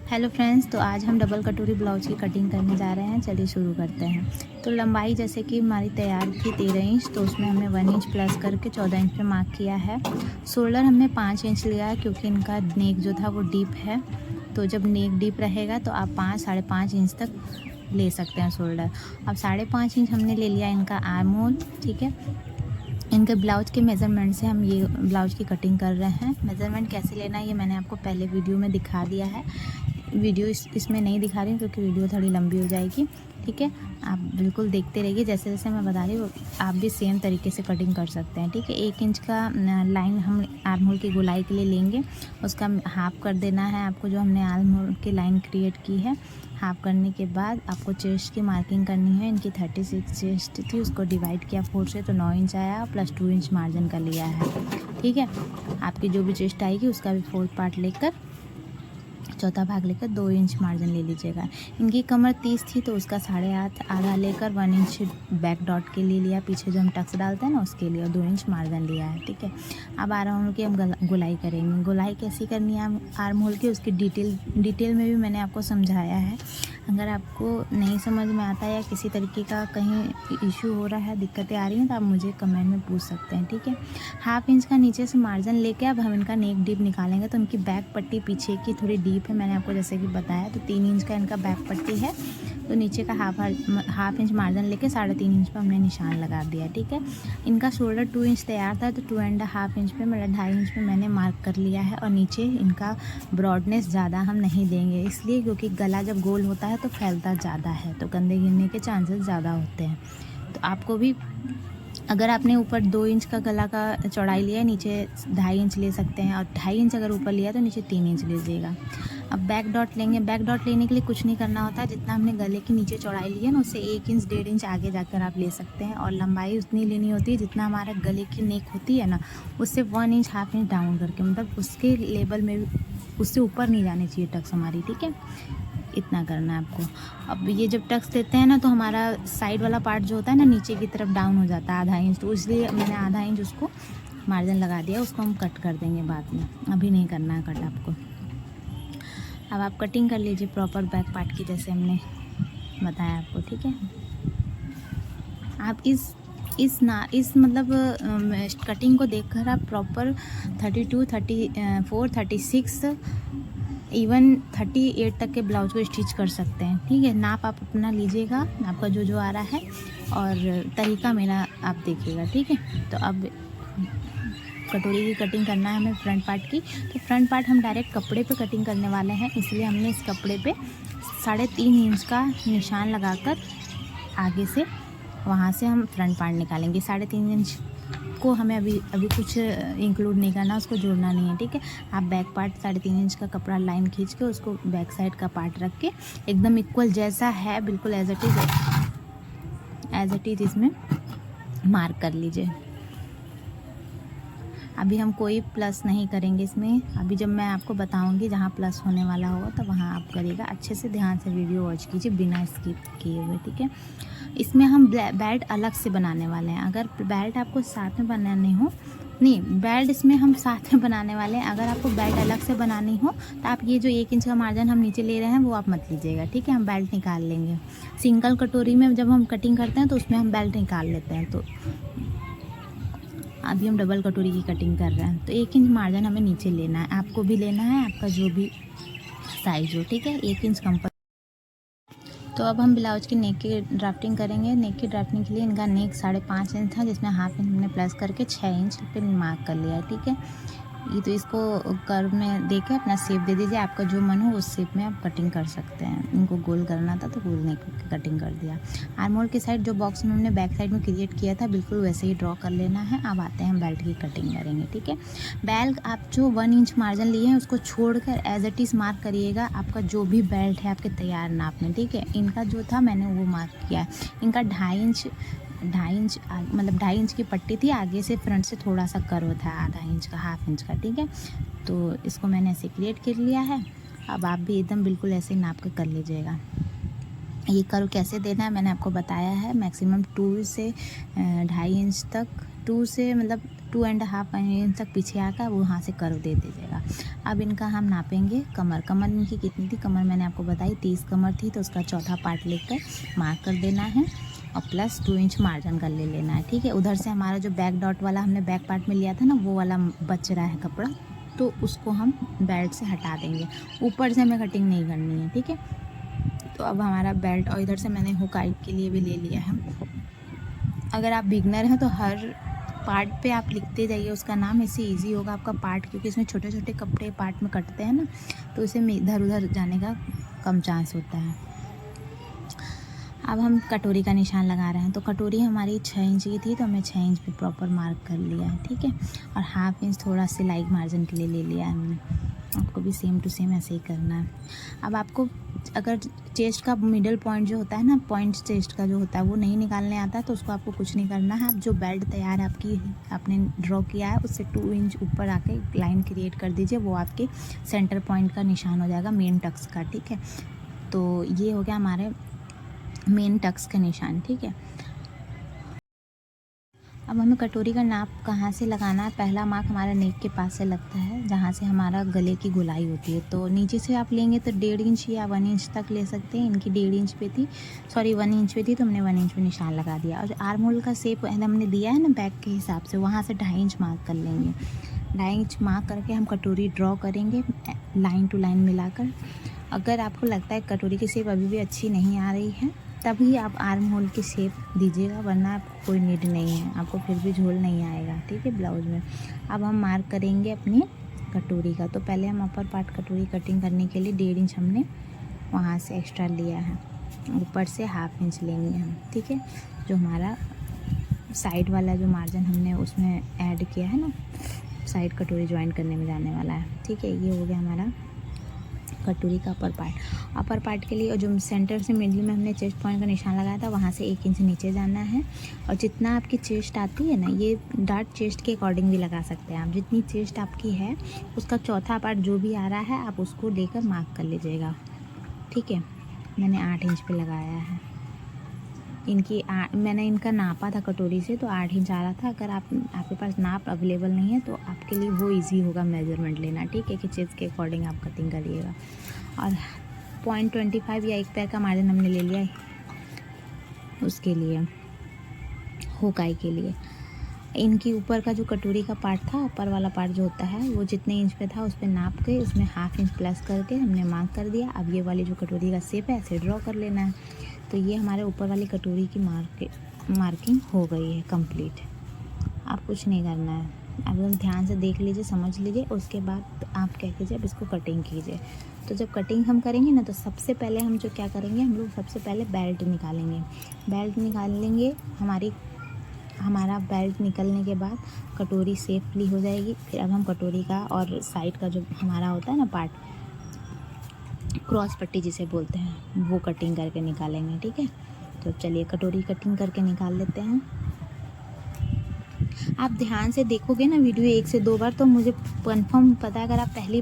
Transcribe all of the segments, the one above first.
Hello friends, तो आज हम डबल कटोरी ब्लाउज की कटिंग करने जा रहे हैं। चलिए शुरू करते हैं। तो लंबाई जैसे कि हमारी तैयार थी 13 इंच, तो उसमें हमने 1 इंच प्लस करके 14 इंच पे मार्क किया है। शोल्डर हमने 5 इंच लिया है क्योंकि इनका नेक जो था वो डीप है। तो जब नेक डीप रहेगा तो आप 5-5.5 इंच तक ले सकते हैं शोल्डर। अब 5.5 इंच हमने ले लिया इनका आर्म होल। ठीक है, इनके ब्लाउज के मेज़रमेंट से हम ये ब्लाउज की कटिंग कर रहे हैं। मेज़रमेंट कैसे लेना है ये मैंने आपको पहले वीडियो में दिखा दिया है। वीडियो इसमें नहीं दिखा रही हूँ क्योंकि वीडियो थोड़ी लंबी हो जाएगी। ठीक है, आप बिल्कुल देखते रहिए, जैसे जैसे मैं बता रही हूँ आप भी सेम तरीके से कटिंग कर सकते हैं। ठीक है, 1 इंच का लाइन हम आर्म होल की गोलाई के लिए लेंगे, उसका हाफ कर देना है आपको। जो हमने आर्म होल की लाइन क्रिएट की है, हाफ करने के बाद आपको चेस्ट की मार्किंग करनी है। इनकी 36 चेस्ट थी, उसको डिवाइड किया 4 से, तो 9 इंच आया प्लस 2 इंच मार्जिन का लिया है। ठीक है, आपकी जो भी चेस्ट आएगी उसका भी 4th पार्ट लेकर, चौथा भाग लेकर 2 इंच मार्जिन ले लीजिएगा। इनकी कमर 30 थी तो उसका 8.5 आधा लेकर 1 इंच बैक डॉट के लिए लिया, पीछे जो हम टक्स डालते हैं ना उसके लिए, और 2 इंच मार्जिन लिया है। ठीक है, अब आर्म होल की हम गोलाई करेंगे। गोलाई कैसी करनी है आर्म होल की, उसकी डिटेल में भी मैंने आपको समझाया है। अगर आपको नहीं समझ में आता है या किसी तरीके का कहीं इशू हो रहा है, दिक्कतें आ रही हैं, तो आप मुझे कमेंट में पूछ सकते हैं। ठीक है, 1/2 इंच का नीचे से मार्जिन लेके अब हम इनका नेक डीप निकालेंगे। तो उनकी बैक पट्टी पीछे की थोड़ी डीप है, मैंने आपको जैसे कि बताया। तो 3 इंच का इनका बैक पट्टी है, तो नीचे का हाफ इंच मार्जिन लेके 3.5 इंच पर हमने निशान लगा दिया। ठीक है, इनका शोल्डर 2 इंच तैयार था, तो 2.5 इंच पे, मतलब 2.5 इंच पे मैंने मार्क कर लिया है। और नीचे इनका ब्रॉडनेस ज़्यादा हम नहीं देंगे, इसलिए क्योंकि गला जब गोल होता है तो फैलता ज़्यादा है, तो कंधे गिरने के चांसेस ज़्यादा होते हैं। तो आपको भी, अगर आपने ऊपर 2 इंच का गला का चौड़ाई लिया है, नीचे 2.5 इंच ले सकते हैं, और 2.5 इंच अगर ऊपर लिया तो नीचे 3 इंच लीजिएगा। अब बैक डॉट लेंगे। बैक डॉट लेने के लिए कुछ नहीं करना होता, जितना हमने गले की नीचे चौड़ाई ली है ना, उससे 1 इंच 1.5 इंच आगे जाकर आप ले सकते हैं। और लंबाई उतनी लेनी होती है जितना हमारे गले की नेक होती है ना, उससे 1 इंच 1/2 इंच डाउन करके, मतलब उसके लेवल में, उससे ऊपर नहीं जानी चाहिए टक्स हमारी। ठीक है, इतना करना है आपको। अब ये जब टक्स देते हैं ना, तो हमारा साइड वाला पार्ट जो होता है ना, नीचे की तरफ डाउन हो जाता है 1/2 इंच, तो इसलिए मैंने 1/2 इंच उसको मार्जिन लगा दिया। उसको हम कट कर देंगे बाद में, अभी नहीं करना है कट आपको। अब आप कटिंग कर लीजिए प्रॉपर बैक पार्ट की, जैसे हमने बताया आपको। ठीक है, आप इस मतलब कटिंग को देखकर आप प्रॉपर 32, 34, 36, इवन 38 तक के ब्लाउज को स्टिच कर सकते हैं। ठीक है, नाप आप अपना लीजिएगा, आपका जो जो आ रहा है, और तरीका मेरा आप देखिएगा। ठीक है, तो अब कटोरी की कटिंग करना है हमें फ्रंट पार्ट की। तो फ्रंट पार्ट हम डायरेक्ट कपड़े पे कटिंग करने वाले हैं, इसलिए हमने इस कपड़े पे 3.5 इंच का निशान लगाकर आगे से वहाँ से हम फ्रंट पार्ट निकालेंगे। 3.5 इंच को हमें अभी कुछ इंक्लूड नहीं करना, उसको जोड़ना नहीं है। ठीक है, आप बैक पार्ट 3.5 इंच का कपड़ा लाइन खींच के उसको बैक साइड का पार्ट रख के एकदम इक्वल जैसा है, बिल्कुल एज इट इज़ इसमें मार्क कर लीजिए। अभी हम कोई प्लस नहीं करेंगे इसमें। अभी जब मैं आपको बताऊंगी जहाँ प्लस होने वाला होगा तो वहाँ आप करिएगा। अच्छे से ध्यान से वीडियो वॉच कीजिए बिना स्किप किए हुए। ठीक है, इसमें हम बेल्ट अलग से बनाने वाले हैं। अगर बेल्ट आपको साथ में बनानी हो, नहीं, बेल्ट इसमें हम साथ में बनाने वाले हैं। अगर आपको बेल्ट अलग से बनानी हो तो आप ये जो 1 इंच का मार्जिन हम नीचे ले रहे हैं वो आप मत लीजिएगा। ठीक है, हम बेल्ट निकाल लेंगे। सिंगल कटोरी में जब हम कटिंग करते हैं तो उसमें हम बेल्ट निकाल लेते हैं। तो अभी हम डबल कटोरी की कटिंग कर रहे हैं, तो 1 इंच मार्जिन हमें नीचे लेना है, आपको भी लेना है, आपका जो भी साइज हो। ठीक है, 1 इंच कम। तो अब हम ब्लाउज की नेक की ड्राफ्टिंग करेंगे। नेक की ड्राफ्टिंग के लिए इनका नेक 5.5 इंच था, जिसमें 1/2 इंच हमने प्लस करके 6 इंच पे मार्क कर लिया है। ठीक है, ये तो इसको कर्व में देके अपना शेप दे दीजिए, आपका जो मन हो उस शेप में आप कटिंग कर सकते हैं। इनको गोल करना था तो गोल नेक की कटिंग कर दिया। आर्म होल की साइड जो बॉक्स में हमने बैक साइड में क्रिएट किया था, बिल्कुल वैसे ही ड्रॉ कर लेना है। अब आते हैं हम बेल्ट की कटिंग करेंगे। ठीक है, बेल्ट आप जो 1 इंच मार्जिन लिए हैं उसको छोड़कर एज इट इज़ मार्क करिएगा, आपका जो भी बेल्ट है आपके तैयार नाप में। ठीक है, इनका जो था मैंने वो मार्क किया है। इनका 2.5 इंच मतलब 2.5 इंच की पट्टी थी, आगे से फ्रंट से थोड़ा सा कर्व था, 1/2 इंच का, 1/2 इंच का। ठीक है, तो इसको मैंने ऐसे क्रिएट कर लिया है। अब आप भी एकदम बिल्कुल ऐसे नाप के कर लीजिएगा। ये कर्व कैसे देना है मैंने आपको बताया है। मैक्सिमम 2 से 2.5 इंच तक, 2 से मतलब 2.5 इंच तक पीछे आकर वहाँ से कर्व दे दीजिएगा। अब इनका हम नापेंगे कमर इनकी कितनी थी, कमर मैंने आपको बताई 30 कमर थी, तो उसका चौथा पार्ट लेकर मार्क कर देना है और प्लस 2 इंच मार्जिन कर ले लेना है। ठीक है, उधर से हमारा जो बैक डॉट वाला हमने बैक पार्ट में लिया था ना, वो वाला बच रहा है कपड़ा, तो उसको हम बेल्ट से हटा देंगे। ऊपर से हमें कटिंग नहीं करनी है। ठीक है, तो अब हमारा बेल्ट, और इधर से मैंने हुक हाइट के लिए भी ले लिया है। अगर आप बिगनर हैं तो हर पार्ट पे आप लिखते जाइए उसका नाम, इससे इजी होगा आपका पार्ट, क्योंकि इसमें छोटे छोटे कपड़े पार्ट में कटते हैं ना, तो इसे इधर उधर जाने का कम चांस होता है। अब हम कटोरी का निशान लगा रहे हैं, तो कटोरी हमारी 6 इंच की थी, तो हमने 6 इंच पे प्रॉपर मार्क कर लिया है। ठीक है, और हाफ इंच थोड़ा सिलाई मार्जिन के लिए ले लिया है हमने। आपको भी सेम टू सेम ऐसे ही करना है। अब आपको अगर चेस्ट का मिडल पॉइंट जो होता है ना, पॉइंट चेस्ट का जो होता है, वो नहीं निकालने आता है, तो उसको आपको कुछ नहीं करना है। आप जो बेल्ट तैयार है आपकी, आपने ड्रॉ किया है, उससे 2 इंच ऊपर आके लाइन क्रिएट कर दीजिए, वो आपके सेंटर पॉइंट का निशान हो जाएगा मेन टक्स का। ठीक है, तो ये हो गया हमारे मेन टक्स का निशान। ठीक है, अब हमें कटोरी का नाप कहाँ से लगाना है। पहला मार्क हमारा नेक के पास से लगता है, जहाँ से हमारा गले की गोलाई होती है। तो नीचे से आप लेंगे तो 1.5 इंच या 1 इंच तक ले सकते हैं। इनकी 1.5 इंच पे थी, सॉरी 1 इंच पे थी, तो हमने 1 इंच पे निशान लगा दिया। और आर्म होल का शेप हमने दिया है ना बैक के हिसाब से, वहाँ से 2.5 इंच मार्क कर लेंगे। 2.5 इंच मार्क करके हम कटोरी ड्रॉ करेंगे लाइन टू लाइन मिलाकर। अगर आपको लगता है कटोरी की शेप अभी भी अच्छी नहीं आ रही है, तभी आप आर्म होल की शेप दीजिएगा, वरना आपको कोई नीड नहीं है, आपको फिर भी झोल नहीं आएगा। ठीक है, ब्लाउज में। अब हम मार्क करेंगे अपनी कटोरी का। तो पहले हम अपर पार्ट कटोरी कटिंग करने के लिए 1.5 इंच हमने वहाँ से एक्स्ट्रा लिया है, ऊपर से हाफ इंच लेंगे हम। ठीक है, जो हमारा साइड वाला जो मार्जिन हमने उसमें ऐड किया है ना, साइड कटोरी ज्वाइन करने में जाने वाला है। ठीक है, ये हो गया हमारा कटोरी का अपर पार्ट के लिए। और जो सेंटर से मिडिल में हमने चेस्ट पॉइंट का निशान लगाया था, वहाँ से 1 इंच नीचे जाना है। और जितना आपकी चेस्ट आती है ना, ये डार्ट चेस्ट के अकॉर्डिंग भी लगा सकते हैं आप। जितनी चेस्ट आपकी है उसका चौथा पार्ट जो भी आ रहा है, आप उसको लेकर मार्क कर लीजिएगा। ठीक है, मैंने 8 इंच पे लगाया है। मैंने इनका नापा था कटोरी से, तो 8 इंच आ रहा था। अगर आपके पास नाप अवेलेबल नहीं है तो आपके लिए वो इजी होगा मेजरमेंट लेना। ठीक है, कि चेस्ट के अकॉर्डिंग आप कटिंग करिएगा। और 0.25 या 1 पैर का मार्जिन हमने ले लिया है उसके लिए, हुकाई के लिए। इनकी ऊपर का जो कटोरी का पार्ट था, ऊपर वाला पार्ट जो होता है, वो जितने इंच पे था उस पर नाप के उसमें हाफ इंच प्लस करके हमने मार्क कर दिया। अब ये वाली जो कटोरी का शेप है ऐसे ड्रॉ कर लेना है। तो ये हमारे ऊपर वाली कटोरी की मार्किंग हो गई है कंप्लीट। आप कुछ नहीं करना है, अब एकदम ध्यान से देख लीजिए, समझ लीजिए, उसके बाद आप क्या कीजिए, अब इसको कटिंग कीजिए। तो जब कटिंग हम करेंगे ना, तो सबसे पहले हम जो क्या करेंगे, हम लोग सबसे पहले बेल्ट निकालेंगे। हमारा बेल्ट निकलने के बाद कटोरी सेफली हो जाएगी। फिर अब हम कटोरी का और साइड का जो हमारा होता है ना पार्ट, क्रॉस पट्टी जिसे बोलते हैं, वो कटिंग करके निकालेंगे। ठीक है, तो चलिए कटोरी कटिंग करके निकाल लेते हैं। आप ध्यान से देखोगे ना वीडियो 1 से 2 बार, तो मुझे कंफर्म पता है, अगर आप पहली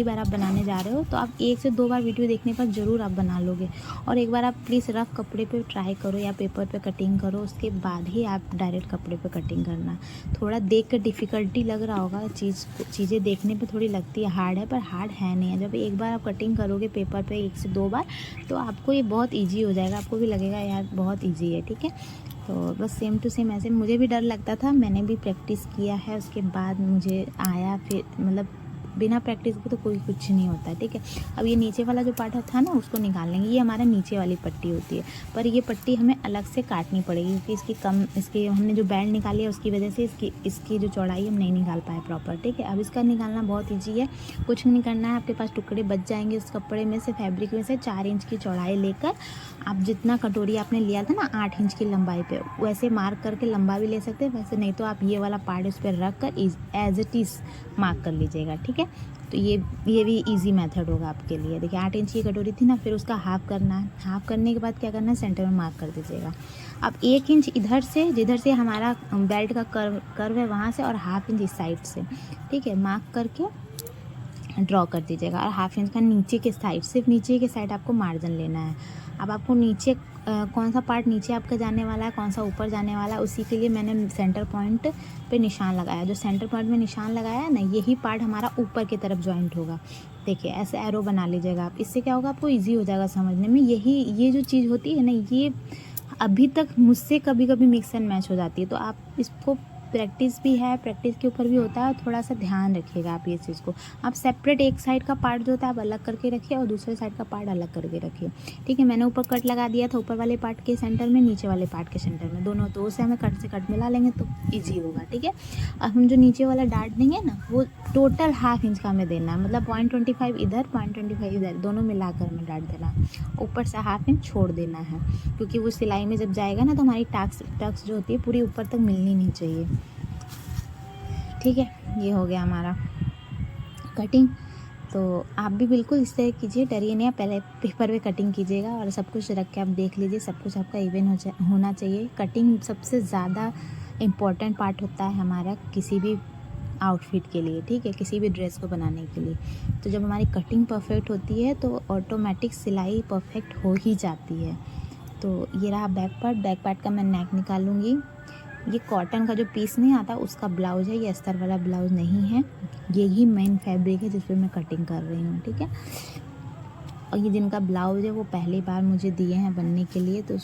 बार आप बनाने जा रहे हो, तो आप 1 से 2 बार वीडियो देखने पर ज़रूर आप बना लोगे। और एक बार आप प्लीज़ रफ कपड़े पे ट्राई करो या पेपर पे कटिंग करो, उसके बाद ही आप डायरेक्ट कपड़े पे कटिंग करना। थोड़ा देख कर डिफ़िकल्टी लग रहा होगा, चीज़ें देखने पर थोड़ी लगती है हार्ड है, पर हार्ड है नहीं है। जब एक बार आप कटिंग करोगे पेपर पर 1 से 2 बार, तो आपको ये बहुत ईजी हो जाएगा, आपको भी लगेगा यार बहुत ईजी है। ठीक है, तो बस सेम टू सेम ऐसे मुझे भी डर लगता था, मैंने भी प्रैक्टिस किया है, उसके बाद मुझे आया। फिर मतलब बिना प्रैक्टिस के तो कोई कुछ नहीं होता है। ठीक है, अब ये नीचे वाला जो पार्ट था ना, उसको निकाल लेंगे। ये हमारा नीचे वाली पट्टी होती है, पर ये पट्टी हमें अलग से काटनी पड़ेगी, क्योंकि इसकी हमने जो बेल्ट निकाली है उसकी वजह से इसकी जो चौड़ाई हम नहीं निकाल पाए प्रॉपर। ठीक है, अब इसका निकालना बहुत ईजी है, कुछ नहीं करना है। आपके पास टुकड़े बच जाएंगे उस कपड़े में से, फैब्रिक में से 4 इंच की चौड़ाई लेकर आप जितना कटोरी आपने लिया था ना 8 इंच की लंबाई पे, वैसे मार्क करके लंबा भी ले सकते हैं, वैसे नहीं तो आप ये वाला पार्ट उस पर रख कर एज इट इज़ मार्क कर लीजिएगा। ठीक है, तो ये भी इजी मेथड होगा आपके लिए। देखिए 8 इंच की कटोरी थी ना, फिर उसका हाफ करना है। हाफ करने के बाद क्या करना है, सेंटर में मार्क कर दीजिएगा। अब 1 इंच इधर से, जिधर से हमारा बेल्ट का कर्व है वहाँ से, और हाफ इंच इस साइड से। ठीक है, मार्क करके ड्रॉ कर दीजिएगा। और हाफ इंच का नीचे के साइड, सिर्फ नीचे के साइड आपको मार्जिन लेना है। अब आपको नीचे कौन सा पार्ट नीचे आपका जाने वाला है, कौन सा ऊपर जाने वाला है, उसी के लिए मैंने सेंटर पॉइंट पे निशान लगाया। जो सेंटर पॉइंट में निशान लगाया है ना, यही पार्ट हमारा ऊपर की तरफ जॉइंट होगा। देखिए ऐसे एरो बना लीजिएगा आप, इससे क्या होगा आपको ईजी हो जाएगा समझने में। ये जो चीज़ होती है ना, ये अभी तक मुझसे कभी कभी मिक्स एंड मैच हो जाती है। तो आप इसको, प्रैक्टिस भी है, प्रैक्टिस के ऊपर भी होता है, और थोड़ा सा ध्यान रखिएगा आप ये चीज़ को। आप सेपरेट एक साइड का पार्ट जो होता है आप अलग करके रखिए, और दूसरे साइड का पार्ट अलग करके रखिए। ठीक है, मैंने ऊपर कट लगा दिया था, ऊपर वाले पार्ट के सेंटर में, नीचे वाले पार्ट के सेंटर में, दोनों। तो उसे हमें कट से कट मिला लेंगे तो ईजी होगा। ठीक है, अब हम जो नीचे वाला डार्ट देंगे ना, वो टोटल हाफ इंच का हमें देना है, मतलब 0.25 इधर, 0.25 इधर, दोनों मिलाकर हमें डार्ट देना है। ऊपर से हाफ इंच छोड़ देना है, क्योंकि वो सिलाई में जब जाएगा ना, तो हमारी टक्स जो होती है पूरी ऊपर तक मिलनी नहीं चाहिए। ठीक है, ये हो गया हमारा कटिंग। तो आप भी बिल्कुल इस तरह कीजिए, डरिए नहीं। आप पहले पेपर पे कटिंग कीजिएगा, और सब कुछ रख के आप देख लीजिए, सब कुछ आपका इवन होना चाहिए। कटिंग सबसे ज़्यादा इम्पॉर्टेंट पार्ट होता है हमारा किसी भी आउटफिट के लिए। ठीक है, किसी भी ड्रेस को बनाने के लिए। तो जब हमारी कटिंग परफेक्ट होती है तो ऑटोमेटिक सिलाई परफेक्ट हो ही जाती है। तो ये रहा बैक पार्ट का मैं नेक निकालूंगी। ये कॉटन का जो पीस नहीं आता उसका ब्लाउज है, ये अस्तर वाला ब्लाउज नहीं है, यही मेन फैब्रिक है जिस पे मैं कटिंग कर रही हूँ। ठीक है, और ये जिनका ब्लाउज है वो पहली बार मुझे दिए हैं बनने के लिए, तो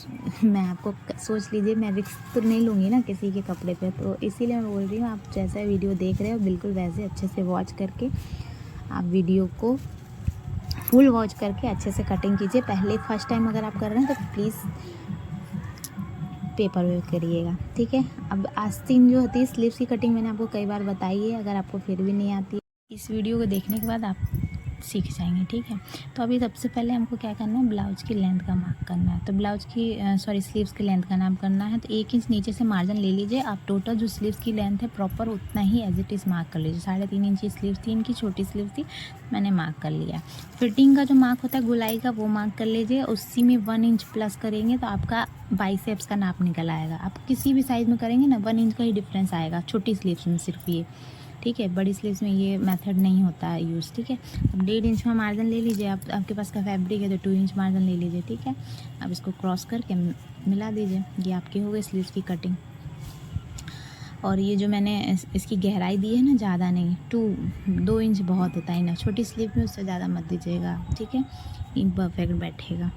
मैं आपको, सोच लीजिए मैं रिस्क तो नहीं लूँगी ना किसी के कपड़े पे, तो इसीलिए मैं बोल रही हूँ आप जैसा वीडियो देख रहे हो बिल्कुल वैसे अच्छे से वॉच करके आप वीडियो को फुल वॉच करके अच्छे से कटिंग कीजिए। पहले फर्स्ट टाइम अगर आप कर रहे हैं तो प्लीज़ पेपर वेट करिएगा। ठीक है, अब आस्तीन जो होती है, स्लीव्स की कटिंग मैंने आपको कई बार बताई है, अगर आपको फिर भी नहीं आती, इस वीडियो को देखने के बाद आप सीख जाएंगे। ठीक है, तो अभी सबसे पहले हमको क्या करना है, ब्लाउज की लेंथ का मार्क करना है। तो ब्लाउज की स्लीव्स की लेंथ का नाप करना है। तो 1 इंच नीचे से मार्जिन ले लीजिए आप। टोटल जो स्लीव्स की लेंथ है प्रॉपर उतना ही एज इट इज़ मार्क कर लीजिए। 3.5 इंच की स्लीव्स थी, इनकी छोटी स्लीव थी, मैंने मार्क कर लिया। फिटिंग का जो मार्क होता है गुलाई का, वो मार्क कर लीजिए। उसी में 1 इंच प्लस करेंगे तो आपका बाइसेप्स का नाप निकल आएगा। आप किसी भी साइज़ में करेंगे ना 1 इंच का ही डिफरेंस आएगा, छोटी स्लीव्स में सिर्फ ये। ठीक है, बड़ी स्लीव्स में ये मेथड नहीं होता है यूज़। ठीक है, अब 1.5 इंच का मार्जिन ले लीजिए आप, आपके पास का फैब्रिक है तो 2 इंच मार्जिन ले लीजिए। ठीक है, अब इसको क्रॉस करके मिला दीजिए। ये आपकी हो गई स्लीव्स की कटिंग। और ये जो मैंने इसकी गहराई दी है ना, ज़्यादा नहीं, 2 इंच बहुत होता है ना, छोटी स्लीव में उससे ज़्यादा मत दीजिएगा। ठीक है, ये परफेक्ट बैठेगा।